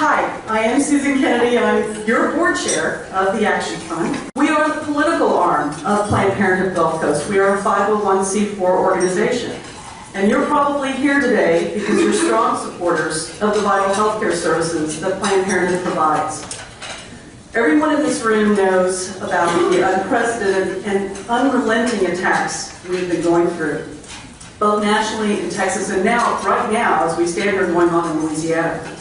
Hi, I am Susan Kennedy, and I'm your board chair of the Action Fund. We are the political arm of Planned Parenthood Gulf Coast. We are a 501c4 organization. And you're probably here today because you're strong supporters of the vital healthcare services that Planned Parenthood provides. Everyone in this room knows about the unprecedented and unrelenting attacks we've been going through, both nationally in Texas and right now, as we stand here, going on in Louisiana.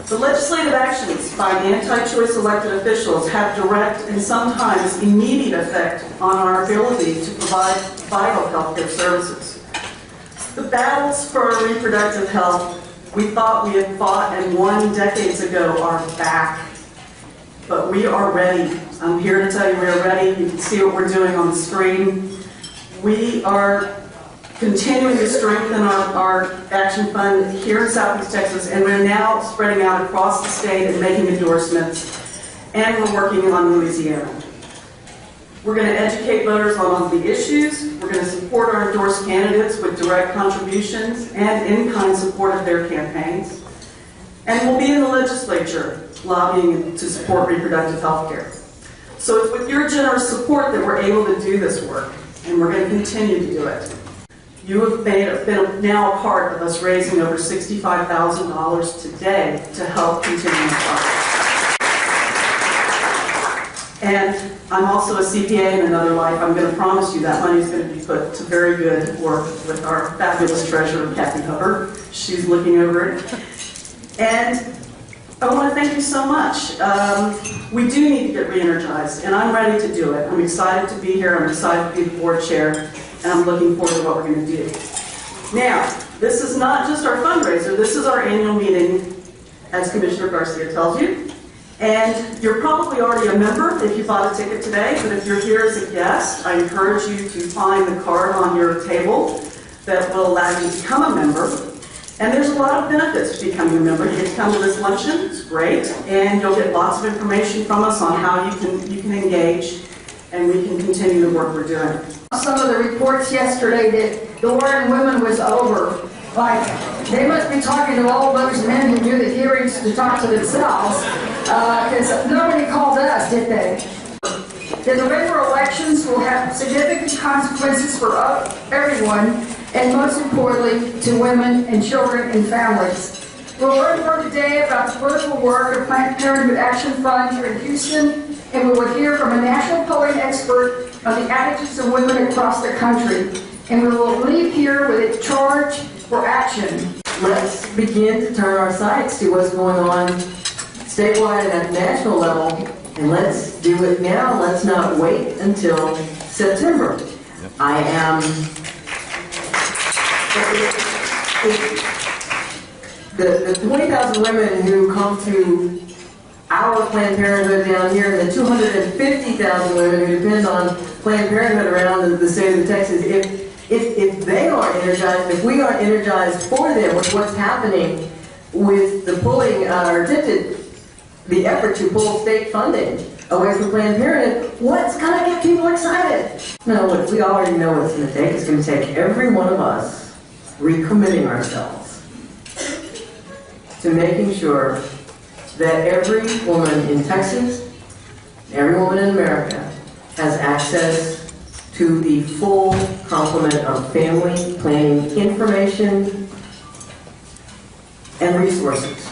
The legislative actions by the anti-choice elected officials have direct and sometimes immediate effect on our ability to provide vital healthcare services. The battles for our reproductive health we thought we had fought and won decades ago are back. But we are ready. I'm here to tell you we are ready. You can see what we're doing on the screen. We are continuing to strengthen our Action Fund here in Southeast Texas, and we're now spreading out across the state and making endorsements, and we're working on Louisiana. We're going to educate voters on all the issues. We're going to support our endorsed candidates with direct contributions and in-kind support of their campaigns. And we'll be in the legislature lobbying to support reproductive health care. So it's with your generous support that we're able to do this work, and we're going to continue to do it. You have been now a part of us raising over $65,000 today to help continue the process. And I'm also a CPA in another life. I'm going to promise you that money is going to be put to very good work with our fabulous treasurer, Kathy Hubbard. She's looking over it. And I want to thank you so much. We do need to get re-energized, and I'm ready to do it. I'm excited to be here. I'm excited to be the board chair. And I'm looking forward to what we're going to do. Now, this is not just our fundraiser. This is our annual meeting, as Commissioner Garcia tells you. And you're probably already a member if you bought a ticket today, but if you're here as a guest, I encourage you to find the card on your table that will allow you to become a member. And there's a lot of benefits to becoming a member. You get to come to this luncheon, it's great, and you'll get lots of information from us on how you can engage, and we can continue the work we're doing. Some of the reports yesterday that the war on women was over. Like, they must be talking to all those men who do the hearings to talk to themselves, because nobody called us, did they? The November elections will have significant consequences for everyone, and most importantly, to women and children and families. We'll learn more today about the political work of Planned Parenthood Action Fund here in Houston, and we will hear from a national polling expert on the attitudes of women across the country. And we will leave here with a charge for action. Let's begin to turn our sights to what's going on statewide and at the national level, and let's do it now. Let's not wait until September. I am the 20,000 women who come to our Planned Parenthood down here, and the 250,000 women who depend on Planned Parenthood around the state of Texas, if they aren't energized, if we aren't energized for them with what's happening with the pulling, or attempted, the effort to pull state funding away from Planned Parenthood, what's going to get people excited? No, look, we already know what it's going to take. It's going to take every one of us recommitting ourselves to making sure that every woman in Texas, every woman in America, has access to the full complement of family planning information and resources.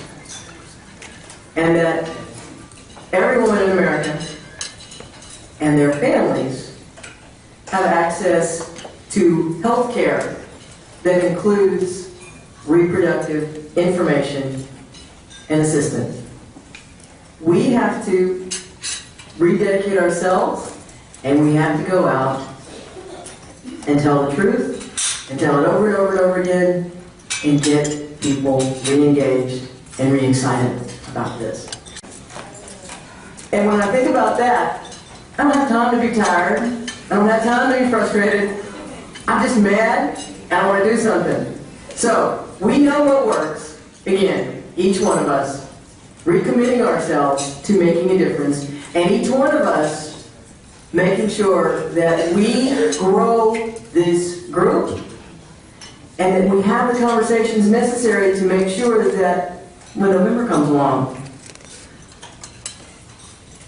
And that every woman in America and their families have access to health care that includes reproductive information and assistance. We have to rededicate ourselves, and we have to go out and tell the truth, and tell it over and over and over again, and get people re-engaged and re-excited about this. And when I think about that, I don't have time to be tired. I don't have time to be frustrated. I'm just mad, and I want to do something. So, we know what works. Again, each one of us recommitting ourselves to making a difference, and each one of us making sure that we grow this group and that we have the conversations necessary to make sure that when November comes along,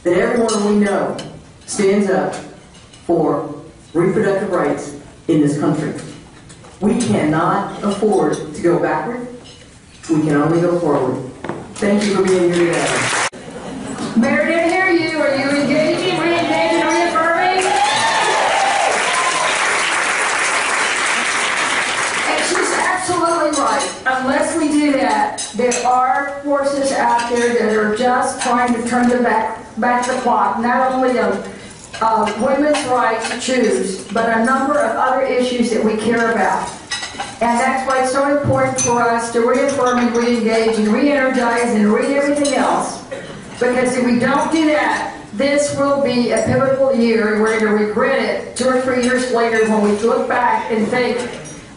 that everyone we know stands up for reproductive rights in this country. We cannot afford to go backward. We can only go forward. Thank you for being here today. Mayor, didn't hear you. Are you engaging, re-engaging, reaffirming? And she's absolutely right. Unless we do that, there are forces out there that are just trying to turn back the clock, not only of women's rights to choose, but a number of other issues that we care about. And that's why it's so important for us to reaffirm and re-engage and re-energize and read everything else. Because if we don't do that, this will be a pivotal year, and we're going to regret it 2 or 3 years later when we look back and think,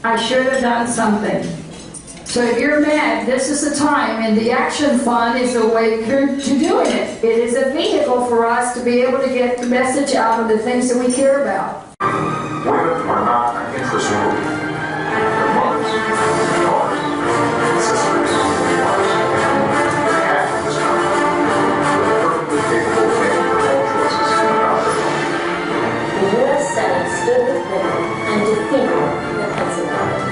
I should have done something. So if you're mad, this is the time, and the Action Fund is the way to doing it. It is a vehicle for us to be able to get the message out of the things that we care about. Women are not an interest group. They're mothers, daughters, sisters, wives, and half of this country. They're perfectly capable of making their own choices about their life. The U.S. Senate stood with women and defeated the Pennsylvania.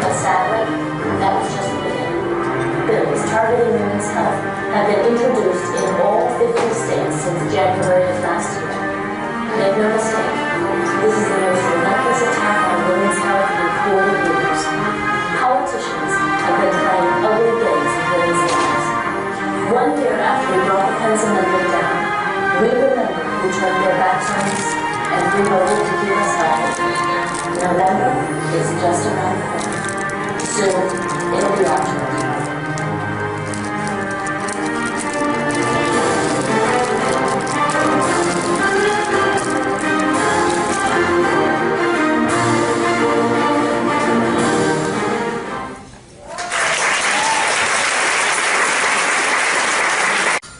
But sadly, that was just the beginning. Bills targeting women's health have been introduced in all 50 states since January of last year. Make no mistake, this is the most relentless attack on women's health in 40 years. Politicians have been playing ugly games with women's lives. 1 year after we brought the Pence Amendment down, we remember who turned their backs on us and who voted to keep us happy. November is just around the corner. Soon, it'll be our turn.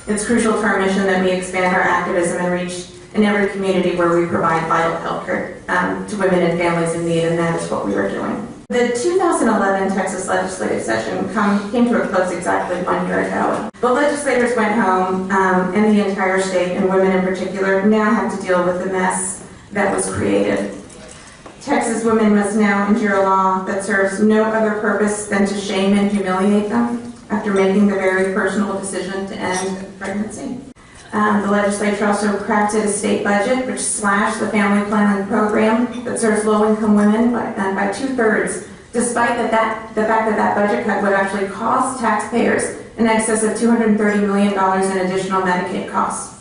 It's crucial to our mission that we expand our activism and reach in every community where we provide vital health care to women and families in need, and that is what we are doing. The 2011 Texas legislative session came to a close exactly 1 year ago. The legislators went home, and the entire state, and women in particular, now have to deal with the mess that was created. Texas women must now endure a law that serves no other purpose than to shame and humiliate them after making the very personal decision to end pregnancy. The legislature also crafted a state budget which slashed the family planning program that serves low-income women by 2/3, despite the fact that that budget cut would actually cost taxpayers in excess of $230 million in additional Medicaid costs.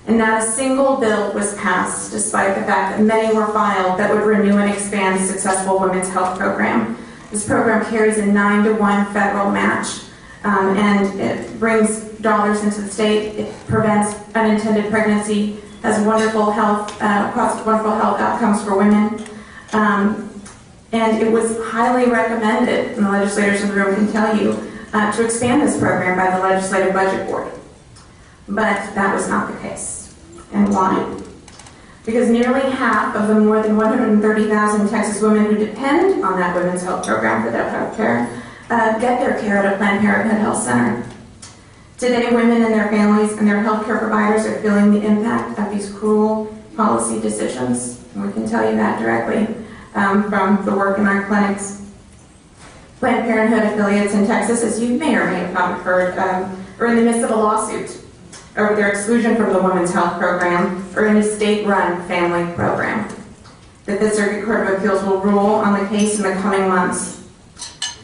And not a single bill was passed, despite the fact that many were filed that would renew and expand a successful women's health program. This program carries a 9-to-1 federal match, and it brings dollars into the state. It prevents unintended pregnancy, has wonderful health, wonderful health outcomes for women, and it was highly recommended, and the legislators in the room can tell you, to expand this program by the Legislative Budget Board. But that was not the case. And why? Because nearly half of the more than 130,000 Texas women who depend on that women's health program for their health care get their care at a Planned Parenthood health center. Today, women and their families and their health care providers are feeling the impact of these cruel policy decisions. And we can tell you that directly from the work in our clinics. Planned Parenthood affiliates in Texas, as you may or may have not heard, are in the midst of a lawsuit over their exclusion from the Women's Health Program or any state-run family program. The Fifth Circuit Court of Appeals will rule on the case in the coming months.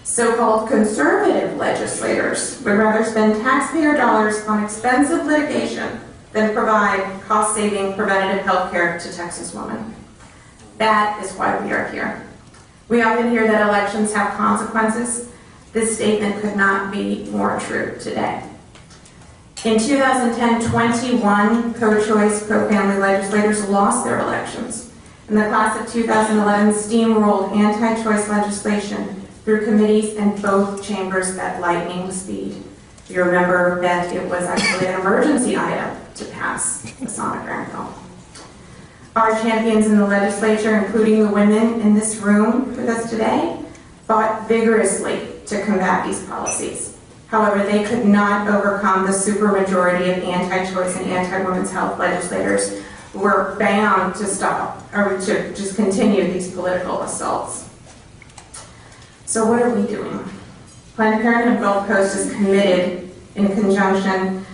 So-called conservative legislators would rather spend taxpayer dollars on expensive litigation than provide cost-saving preventative health care to Texas women. That is why we are here. We often hear that elections have consequences. This statement could not be more true today. In 2010, 21 pro-choice, pro-family legislators lost their elections. And the class of 2011 steamrolled anti-choice legislation through committees in both chambers at lightning speed. You remember that it was actually an emergency item to pass the sonogram bill. Our champions in the legislature, including the women in this room with us today, fought vigorously to combat these policies. However, they could not overcome the supermajority of anti-choice and anti-women's health legislators who were bound to stop or to just continue these political assaults. So what are we doing? Planned Parenthood Gulf Coast is committed, in conjunction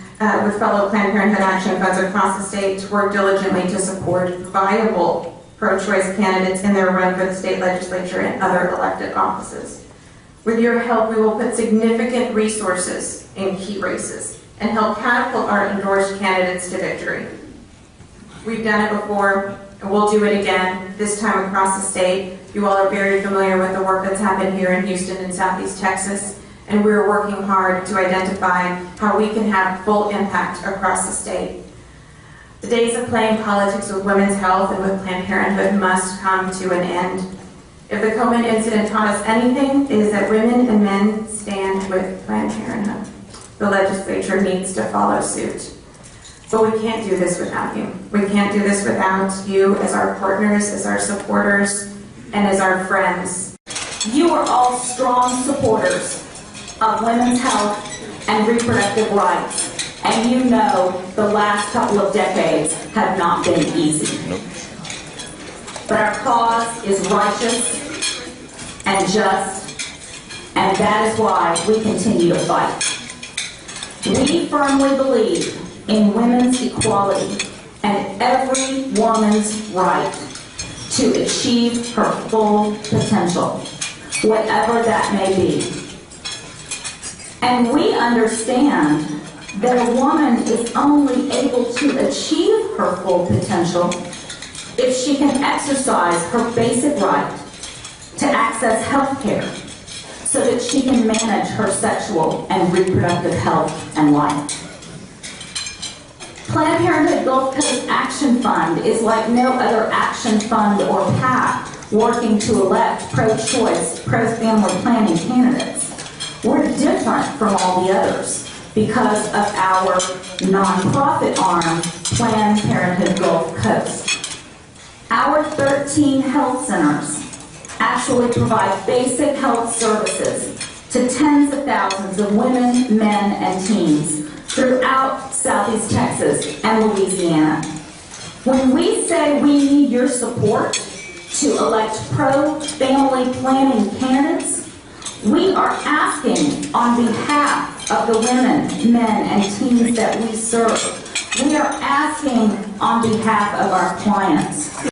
with fellow Planned Parenthood Action Funds across the state, to work diligently to support viable pro-choice candidates in their run for the state legislature and other elected offices. With your help, we will put significant resources in key races and help catapult our endorsed candidates to victory. We've done it before, and we'll do it again, this time across the state. You all are very familiar with the work that's happened here in Houston and Southeast Texas, and we're working hard to identify how we can have full impact across the state. The days of playing politics with women's health and with Planned Parenthood must come to an end. If the COVID incident taught us anything, it is that women and men stand with Planned Parenthood. The legislature needs to follow suit. But we can't do this without you. We can't do this without you as our partners, as our supporters, and as our friends. You are all strong supporters of women's health and reproductive rights. And you know the last couple of decades have not been easy. Nope. But our cause is righteous and just, and that is why we continue to fight. We firmly believe in women's equality and every woman's right to achieve her full potential, whatever that may be. And we understand that a woman is only able to achieve her full potential if she can exercise her basic right to access health care so that she can manage her sexual and reproductive health and life. Planned Parenthood Gulf Coast Action Fund is like no other action fund or PAC working to elect pro-choice, pro-family planning candidates. We're different from all the others because of our nonprofit arm, Planned Parenthood Gulf Coast. Our 13 health centers actually provide basic health services to tens of thousands of women, men, and teens throughout Southeast Texas and Louisiana. When we say we need your support to elect pro-family planning candidates, we are asking on behalf of the women, men, and teens that we serve. We are asking on behalf of our clients.